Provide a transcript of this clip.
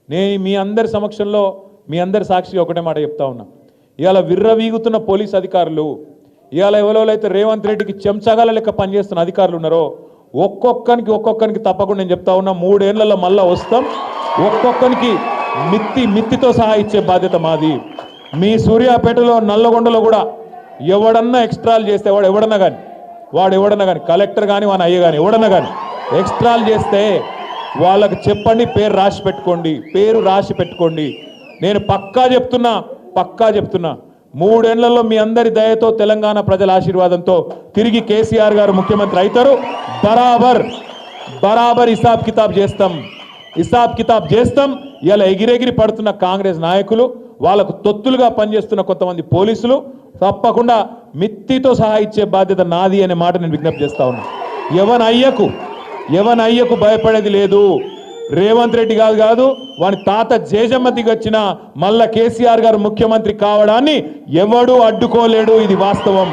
నేను మీ అందరి సమక్షంలో మీ అందరి సాక్షిగా ఒకటే మాట చెప్తా ఉన్నా. ఇవాళ విర్రవీగుతున్న పోలీస్ అధికారులు, ఇవాళ ఎవరైతే రేవంత్ రెడ్డికి చెంచగాల లెక్క పనిచేస్తున్న అధికారులు ఉన్నారో ఒక్కొక్కరికి తప్పకుండా నేను చెప్తా ఉన్నా, 3 ఏళ్లలో మళ్ళా వస్తాం. ఒక్కొక్కరికి మిత్తితో సహా ఇచ్చే బాధ్యత మాది. మీ సూర్యాపేటలో నల్లగొండలో కూడా ఎవడన్నా ఎక్స్ట్రాలు చేస్తే వాడు ఎవడన్నా కానీ కలెక్టర్ కానీ వాని అయ్య కానీ ఎవడన్నా కానీ ఎక్స్ట్రాలు చేస్తే వాళ్ళకి చెప్పండి, పేరు రాసి పెట్టుకోండి. నేను పక్కా చెప్తున్నా 3 ఏళ్లలో మీ అందరి దయతో తెలంగాణ ప్రజల ఆశీర్వాదంతో తిరిగి కేసీఆర్ గారు ముఖ్యమంత్రి అవుతారు. బరాబర్ హిసాబ్ కితాబ్ చేస్తాం. ఇలా ఎగిరెగిరి పడుతున్న కాంగ్రెస్ నాయకులు, వాళ్ళకు తొత్తులుగా పనిచేస్తున్న కొంతమంది పోలీసులు తప్పకుండా మిత్తితో సహా ఇచ్చే బాధ్యత నాది అనే మాట నేను విజ్ఞప్తి చేస్తా ఉన్నా. ఎవన్ అయ్యకు భయపడేది లేదు. రేవంత్ రెడ్డి కాదు వాని తాత జేజమ్మ దిగొచ్చిన మళ్ళా కేసీఆర్ గారు ముఖ్యమంత్రి కావడాన్ని ఎవడూ అడ్డుకోలేడు. ఇది వాస్తవం.